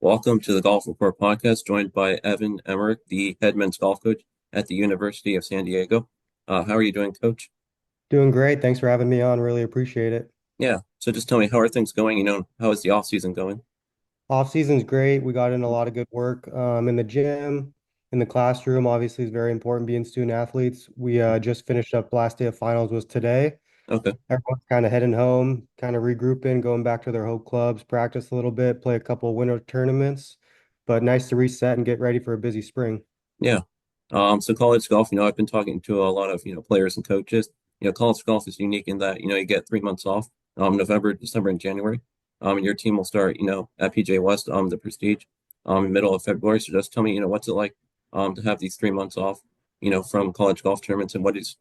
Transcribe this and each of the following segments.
Welcome to the Golf Report podcast, joined by Evan Emerick, the head men's golf coach at the University of San Diego. How are you doing, Coach? Doing great. Thanks for having me on. Really appreciate it. Yeah, so just tell me, how are things going? How is the off season going? Off season's great. We got in a lot of good work in the gym, in the classroom. Obviously, is very important being student athletes. We just finished up last day of finals was today. Okay, Everyone's kind of heading home, kind of regrouping, going back to their home clubs, practice a little bit, play a couple winter tournaments. But nice to reset and get ready for a busy spring. yeah. So college golf, I've been talking to a lot of, players and coaches. College golf is unique in that, you get 3 months off, November, December, and January. And your team will start, at PJ West, the Prestige, in middle of February. So just tell me, what's it like, to have these 3 months off, from college golf tournaments, and what is,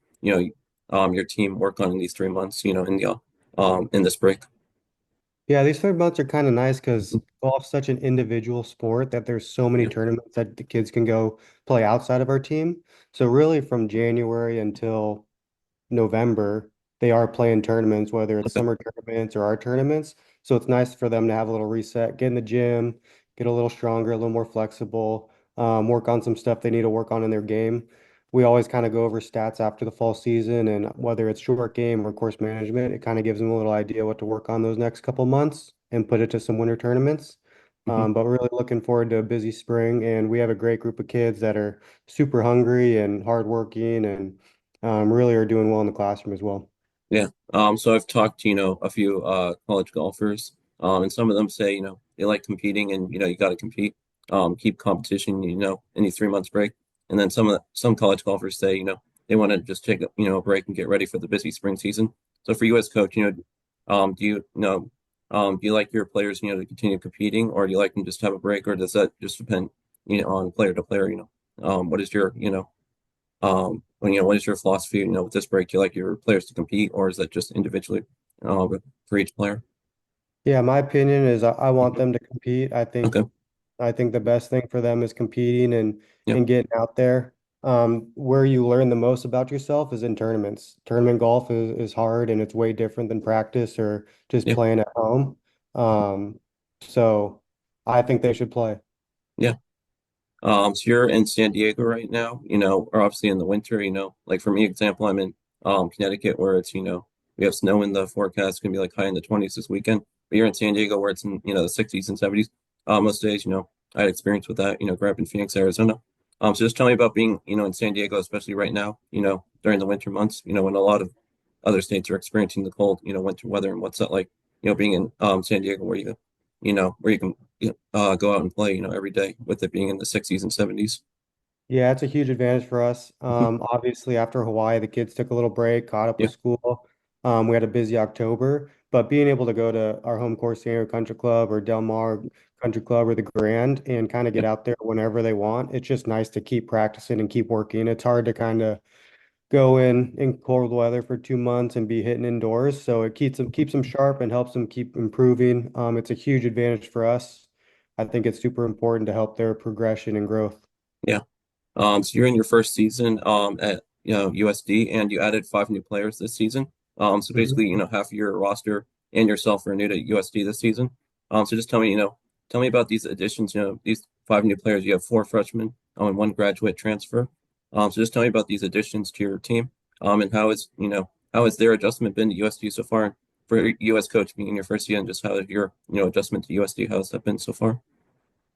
your team work on in these 3 months, in this break. Yeah, these third months are kind of nice because golf's such an individual sport that there's so many Yeah. tournaments that the kids can go play outside of our team. So really from January until November, they are playing tournaments, whether it's Okay. summer tournaments or our tournaments. So it's nice for them to have a little reset, get in the gym, get a little stronger, a little more flexible, work on some stuff they need to work on in their game. We always kind of go over stats after the fall season, and whether it's short game or course management, it kind of gives them a little idea what to work on those next couple months and put it to some winter tournaments. Hmm. But really looking forward to a busy spring, and we have a great group of kids that are super hungry and hardworking and really are doing well in the classroom as well. Yeah. So I've talked to, a few college golfers, and some of them say, they like competing and, you got to compete, keep competition, in these 3 months break. And then some college golfers say, they want to just take a break and get ready for the busy spring season. So for you as coach, do you like your players, to continue competing, or do you like them just have a break, or does that just depend, on player to player, what is your, what is your philosophy, with this break? Do you like your players to compete, or is that just individually, for each player? Yeah, my opinion is I want Mhm. them to compete. Okay. I think the best thing for them is competing Yeah. and getting out there. Where you learn the most about yourself is in tournaments. Tournament golf is hard and it's way different than practice or just Yeah. playing at home. Um, so I think they should play. Yeah. So you're in San Diego right now, or obviously in the winter, like for me, example, I'm in Connecticut where it's, we have snow in the forecast, it's gonna be like high in the 20s this weekend. But you're in San Diego where it's in, the 60s and 70s. Most days, I had experience with that, growing up in Phoenix, Arizona. So just tell me about being, in San Diego, especially right now, during the winter months, when a lot of other states are experiencing the cold, winter weather, and what's that like, being in San Diego where where you can go out and play, every day with it being in the 60s and 70s. Yeah, it's a huge advantage for us. Mhm. Obviously, after Hawaii, the kids took a little break, caught up Yeah, with school. We had a busy October, but being able to go to our home course, San Diego Country Club or Del Mar Country Club or the Grand, and kind of yeah, get out there whenever they want, it's just nice to keep practicing and keep working. It's hard to kind of go in cold weather for 2 months and be hitting indoors, so it keeps them sharp and helps them keep improving. It's a huge advantage for us. I think it's super important to help their progression and growth. yeah. So you're in your first season at USD, and you added 5 new players this season. So basically, half of your roster and yourself are new to USD this season. So just tell me about these additions. These 5 new players. You have 4 freshmen, and 1 graduate transfer. So just tell me about these additions to your team. And how has their adjustment been to USD so far? For you as coach being in your first year, and just how has your adjustment to USD, how has that been so far?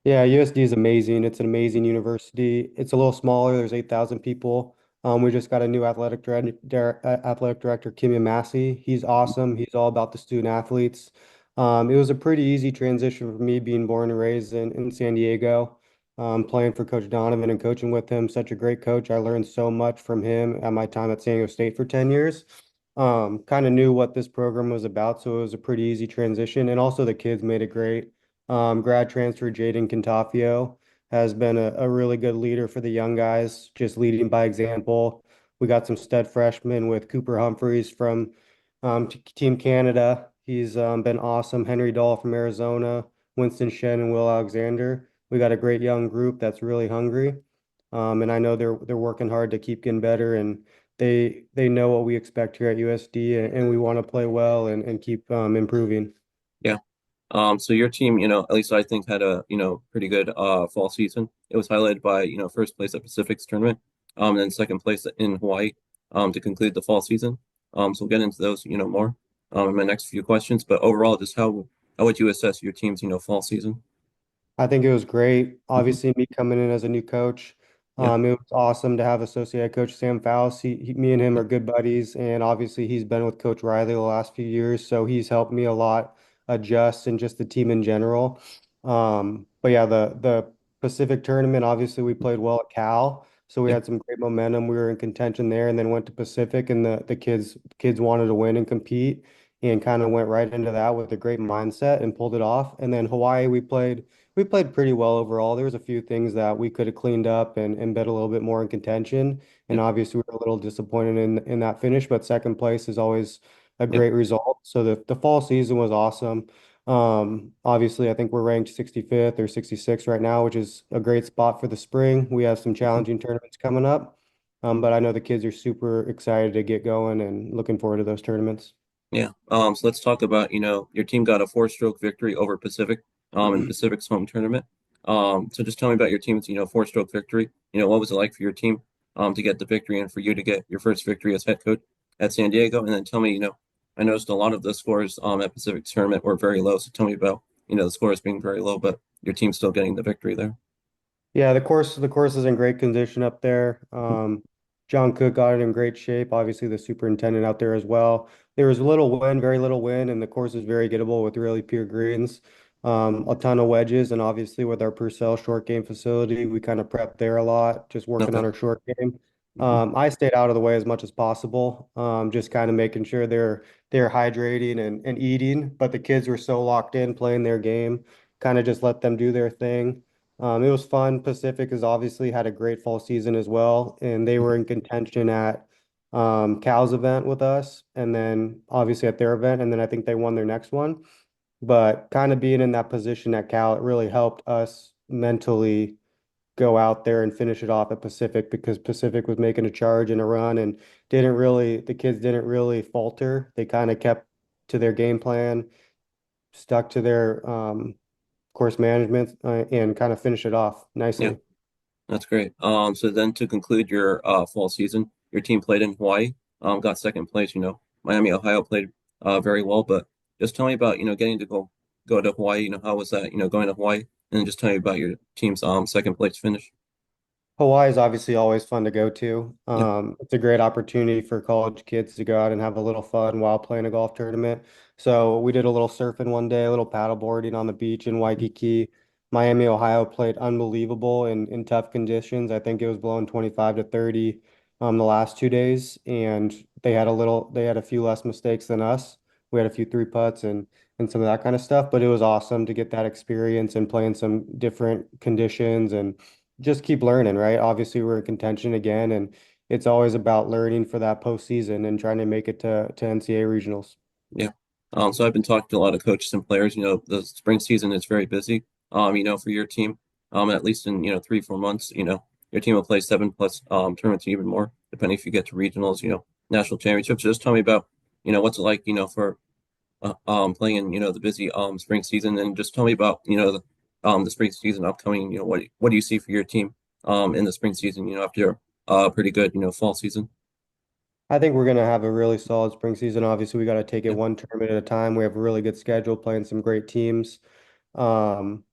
Yeah, USD is amazing. It's an amazing university. It's a little smaller. There's 8,000 people. We just got a new athletic director, Kimmy Massey. He's awesome. He's all about the student athletes. It was a pretty easy transition for me being born and raised in San Diego, playing for Coach Donovan and coaching with him. Such a great coach. I learned so much from him at my time at San Diego State for 10 years. Kind of knew what this program was about, so it was a pretty easy transition. And also the kids made it great. Grad transfer Jaden Cantafio has been a really good leader for the young guys, just leading by example. We got some stud freshmen with Cooper Humphreys from Team Canada. He's been awesome. Henry Dahl from Arizona, Winston Shen and Will Alexander. We got a great young group that's really hungry. And I know they're working hard to keep getting better, and they know what we expect here at USD, and we want to play well and keep improving. Yeah. So your team, at least I think had a, pretty good fall season. It was highlighted by, first place at Pacific's tournament, and then second place in Hawaii, to conclude the fall season. So we'll get into those, more, in my next few questions. But overall, just how would you assess your team's, fall season? I think it was great. Hmm. Obviously, me coming in as a new coach, Yeah, it was awesome to have associate coach Sam Faust. Me and him yeah, are good buddies, and obviously he's been with Coach Riley the last few years, so he's helped me a lot adjust and just the team in general. But yeah, the Pacific tournament, obviously we played well at Cal, so we yeah, had some great momentum. We were in contention there, and then went to Pacific, and the kids wanted to win and compete, and kind of went right into that with a great mindset and pulled it off. And then Hawaii, we played pretty well overall. There was a few things that we could have cleaned up and been a little bit more in contention. yeah, And obviously we were a little disappointed in that finish, but second place is always a yeah, great result. So the fall season was awesome. Obviously I think we're ranked 65th or 66th right now, which is a great spot for the spring. We have some mhm, challenging tournaments coming up. But I know the kids are super excited to get going and looking forward to those tournaments. yeah. So let's talk about, your team got a four-stroke victory over Pacific, in Pacific's home tournament. So just tell me about your team's, four-stroke victory. What was it like for your team, to get the victory and for you to get your first victory as head coach at San Diego? And then tell me, I noticed a lot of the scores, at Pacific's tournament were very low. So tell me about, the scores being very low, but your team still getting the victory there. Yeah, the course is in great condition up there. John Cook got it in great shape. Obviously, the superintendent out there as well. There was little wind, very little wind, and the course is very gettable with really pure greens. A ton of wedges, and obviously with our Purcell short game facility, we kind of prep there a lot, just working Okay. on our short game. Hmm. I stayed out of the way as much as possible, just kind of making sure they're hydrating and eating. But the kids were so locked in playing their game, kind of just let them do their thing. It was fun. Pacific has obviously had a great fall season as well, and they were in contention at Cal's event with us, and then obviously at their event, and then I think they won their next one. But kind of being in that position at Cal, it really helped us mentally go out there and finish it off at Pacific because Pacific was making a charge and a run and the kids didn't really falter. They kind of kept to their game plan, stuck to their course management, and kind of finish it off Yeah. nicely. That's great. So then to conclude your fall season, your team played in Hawaii, got second place. Miami, Ohio played very well, but just tell me about, getting to go to Hawaii. How was that, going to Hawaii? And then just tell me about your team's second place finish. Hawaii is obviously always fun to go to. Yeah. It's a great opportunity for college kids to go out and have a little fun while playing a golf tournament. So we did a little surfing one day, a little paddle boarding on the beach in Waikiki. Miami, Ohio played unbelievable in tough conditions. I think it was blowing 25 to 30 the last 2 days, and they had a few less mistakes than us. We had a few three putts and some of that kind of stuff, but it was awesome to get that experience and play in some different conditions and just keep learning, right? Obviously, we're in contention again, and it's always about learning for that postseason and trying to make it to NCAA regionals. Yeah. So I've been talking to a lot of coaches and players. The spring season is very busy. For your team, at least in, 3, 4 months, your team will play seven plus tournaments, even more, depending if you get to regionals, national championships. Just tell me about, what's it like, for playing in, the busy spring season, and just tell me about, the spring season upcoming. What do you see for your team in the spring season, after a pretty good, fall season? I think we're going to have a really solid spring season. Obviously, we got to take it Yeah. one tournament at a time. We have a really good schedule, playing some great teams. Um,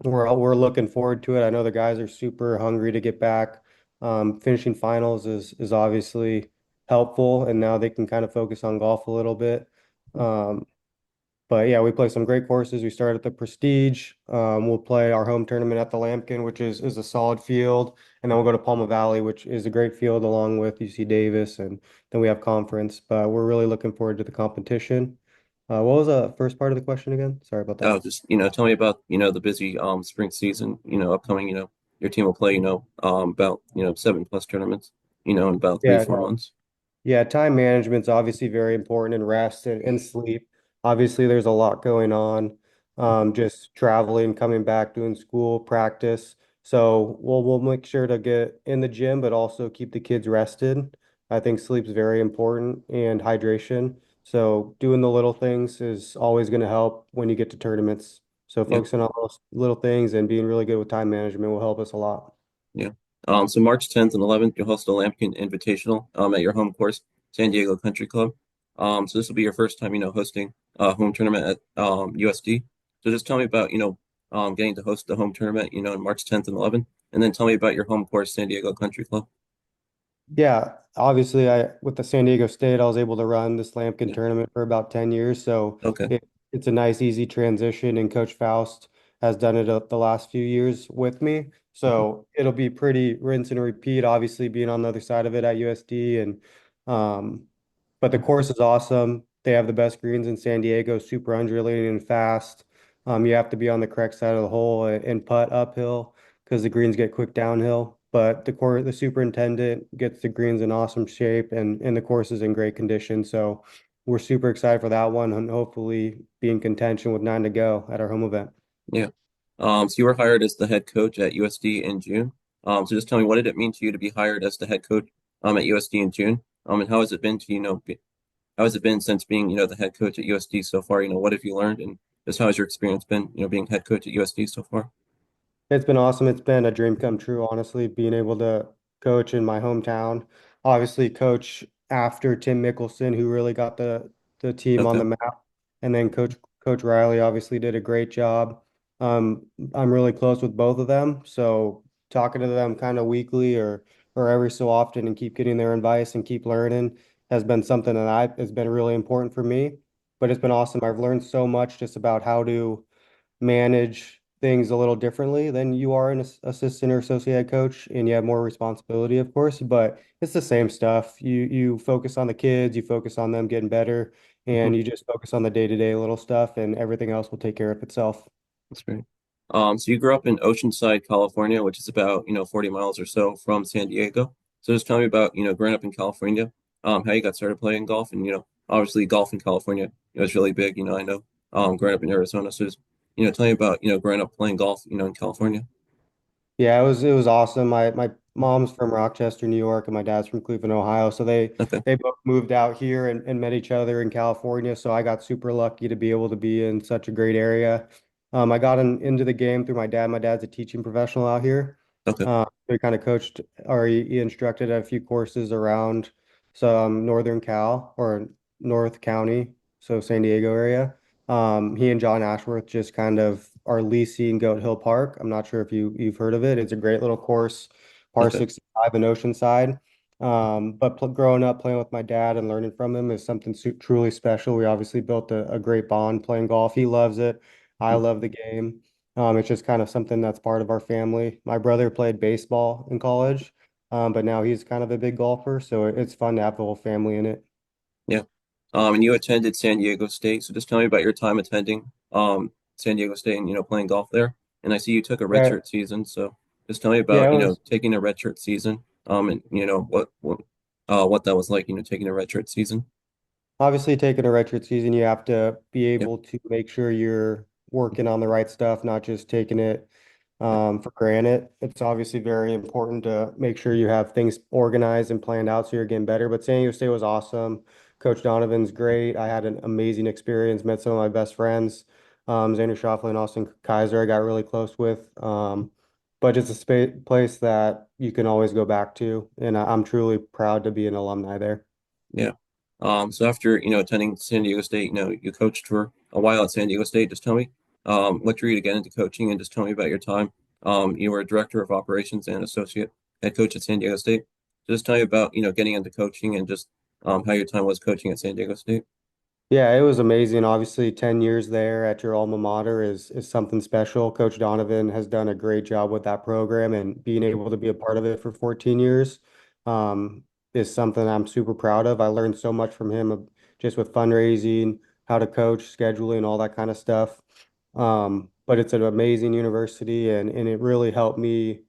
we're looking forward to it. I know the guys are super hungry to get back. Finishing finals is obviously helpful, and now they can kind of focus on golf a little bit. Um, But yeah, we play some great courses. We start at the Prestige. We'll play our home tournament at the Lambkin, which is a solid field, and then we'll go to Palma Valley, which is a great field along with UC Davis, and then we have conference. But we're really looking forward to the competition. What was the first part of the question again? Sorry about that. Oh, just, tell me about, the busy spring season, upcoming, your team will play, about, seven plus tournaments, in about three, Yeah, four months. yeah, time management's obviously very important and rest and sleep. Obviously, there's a lot going on. Just traveling, coming back, doing school, practice. So we'll make sure to get in the gym, but also keep the kids rested. I think sleep's very important and hydration. So doing the little things is always going to help when you get to tournaments. So Yeah, focusing on those little things and being really good with time management will help us a lot. yeah. So March 10th and 11th, you'll host a Lambkin Invitational at your home course, San Diego Country Club. So this will be your first time, hosting a home tournament at USD. So just tell me about, getting to host the home tournament, in March 10th and 11th, and then tell me about your home course, San Diego Country Club. Yeah, obviously, I with the San Diego State, I was able to run this Lampkin Yeah. tournament for about 10 years, so Okay. it's a nice, easy transition, and Coach Faust has done it the last few years with me, Hmm. so it'll be pretty rinse and repeat. Obviously, being on the other side of it at USD, and um, but the course is awesome. They have the best greens in San Diego, super undulating and fast. You have to be on the correct side of the hole and putt uphill because the greens get quick downhill. But the superintendent gets the greens in awesome shape and the course is in great condition. So we're super excited for that one and hopefully be in contention with 9 to go at our home event. Yeah. So you were hired as the head coach at USD in June. So just tell me, what did it mean to you to be hired as the head coach at USD in June? And how has it been to, how has it been since being, the head coach at USD so far? What have you learned, and just how has your experience been, being head coach at USD so far? It's been awesome. It's been a dream come true, honestly, being able to coach in my hometown. Obviously, coach after Tim Mickelson, who really got the team on Okay. the map, and then Coach Riley obviously did a great job. I'm really close with both of them, so talking to them kind of weekly or every so often and keep getting their advice and keep learning has been something that I has been really important for me. But it's been awesome. I've learned so much just about how to manage things a little differently than you are an assistant or associate head coach, and you have more responsibility, of course, but it's the same stuff. You focus on the kids, you focus on them getting better, Hmm. and you just focus on the day-to-day little stuff, and everything else will take care of itself. That's great. So you grew up in Oceanside, California, which is about, 40 miles or so from San Diego. So just tell me about, growing up in California, how you got started playing golf, and, obviously golf in California, is really big. I know, growing up in Arizona. So just, tell me about, growing up playing golf, in California. Yeah, it was awesome. My mom's from Rochester, New York, and my dad's from Cleveland, Ohio. So they Okay. they both moved out here and met each other in California. So I got super lucky to be able to be in such a great area. I got into the game through my dad. My dad's a teaching professional out here. Okay. So he kind of coached or he instructed at a few courses around some Northern Cal or North County, so San Diego area. He and John Ashworth just kind of are leasing Goat Hill Park. I'm not sure if you've heard of it. It's a great little course, par Okay. 65 in Oceanside. But growing up playing with my dad and learning from him is something truly special. We obviously built a great bond playing golf. He loves it. I Mhm. love the game. It's just kind of something that's part of our family. My brother played baseball in college, but now he's kind of a big golfer, so it's fun to have the whole family in it. Yeah. And you attended San Diego State. So just tell me about your time attending San Diego State and, playing golf there. And I see you took a Yeah, redshirt season. So just tell me yeah, about, it was. taking a redshirt season. And what that was like, taking a redshirt season. Obviously, taking a redshirt season, you have to be Yep. able to make sure you're working on the right stuff, not just taking it for granted. It's obviously very important to make sure you have things organized and planned out so you're getting better. But San Diego State was awesome. Coach Donovan's great. I had an amazing experience, met some of my best friends, Xander Schauffele and Austin Kaiser, I got really close with. But it's a place that you can always go back to. And I'm truly proud to be an alumni there. Yeah. So after, attending San Diego State, you coached for a while at San Diego State. Just tell me, what drew you to get into coaching, and just tell me about your time. You were a director of operations and associate head coach at San Diego State. So just tell me about, getting into coaching and just how your time was coaching at San Diego State. Yeah, it was amazing. Obviously, 10 years there at your alma mater is something special. Coach Donovan has done a great job with that program and being able to be a part of it for 14 years um, is something I'm super proud of. I learned so much from him just with fundraising, how to coach, scheduling, all that kind of stuff. But it's an amazing university and it really helped me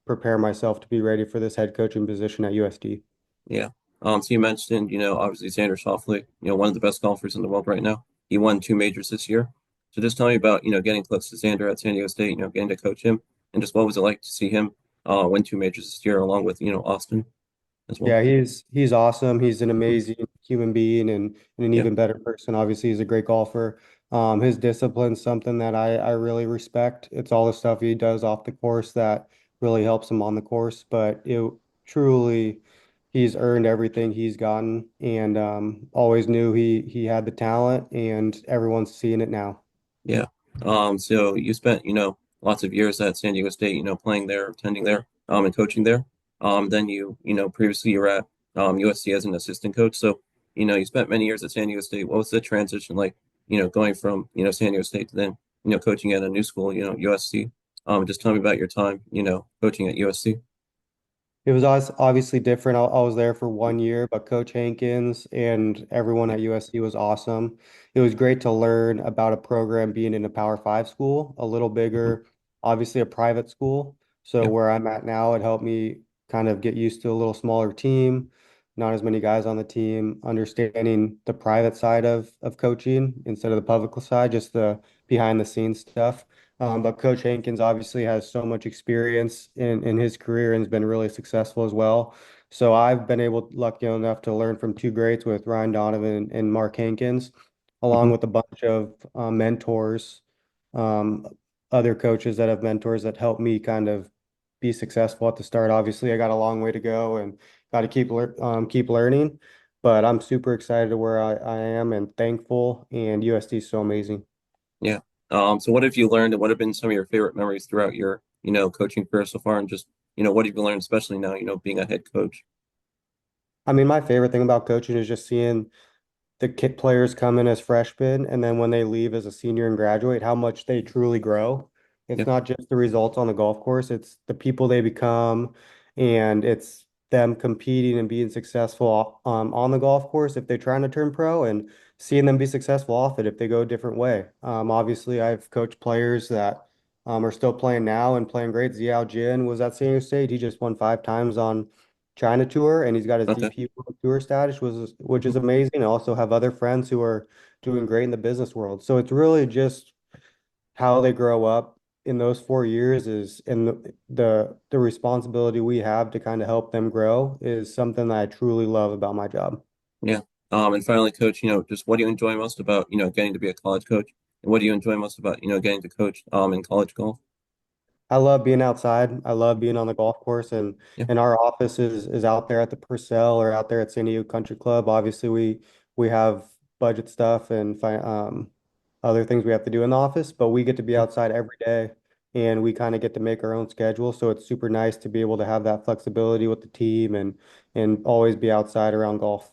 prepare myself to be ready for this head coaching position at USD. Yeah. So you mentioned, obviously Xander Schauffele, one of the best golfers in the world right now. He won two majors this year. So just tell me about, getting close to Xander at San Diego State, getting to coach him, and just what was it like to see him win two majors this year, along with, Austin as well. Yeah, he's awesome. He's an amazing human being and an Yeah, even better person. Obviously, he's a great golfer. His discipline's something that I really respect. It's all the stuff he does off the course that really helps him on the course, but it truly he's earned everything he's gotten and always knew he had the talent and everyone's seeing it now. yeah. So you spent, lots of years at San Diego State, playing there, attending there, and coaching there. Then previously you were at USC as an assistant coach. So, you spent many years at San Diego State. What was the transition like, going from, San Diego State to then, coaching at a new school, USC? Just tell me about your time, coaching at USC. It was obviously different. I was there for 1 year, but Coach Hankins and everyone Yeah. at USC was awesome. It was great to learn about a program being in a Power Five school, a little Mhm. bigger, obviously a private school. So Yeah. where I'm at now, it helped me kind of get used to a little smaller team, not as many guys on the team, understanding the private side of coaching instead of the public side, just the behind the scenes stuff. But Coach Hankins obviously has so much experience in his career and has been really successful as well. So I've been lucky enough to learn from two greats with Ryan Donovan and Mark Hankins, along Hmm. with a bunch of mentors, um, other coaches that have mentors that helped me kind of be successful at the start. Obviously, I got a long way to go and got to keep learning, but I'm super excited to where I am and thankful. And USD is so amazing. Yeah. So what have you learned and what have been some of your favorite memories throughout your, coaching career so far? And just, what have you learned, especially now, being a head coach? I mean, my favorite thing about coaching is just seeing the kid players come in as freshmen and then when they leave as a senior and graduate, how much they truly grow. It's Yeah. not just the results on the golf course, it's the people they become and it's them competing and being successful on the golf course if they're trying to turn pro and seeing them be successful off it if they go a different way. Obviously, I've coached players that are still playing now and playing great. Ziao Jin was at San Diego State. He just won 5 times on China tour and he's got his Okay. DP World Tour status, which Mhm. is amazing. I also have other friends who are doing great in the business world. So it's really just how they grow up in those 4 years is and the responsibility we have to kind of help them grow is something that I truly love about my job. Yeah. And finally, coach, just what do you enjoy most about, getting to be a college coach? And what do you enjoy most about, getting to coach in college golf? I love being outside. I love being on the golf course Yeah. and our office is out there at the Purcell or out there at San Diego Country Club. Obviously we have budget stuff and other things we have to do in the office, but we get to be Yeah. outside every day and we kind of get to make our own schedule. So it's super nice to be able to have that flexibility with the team and always be outside around golf.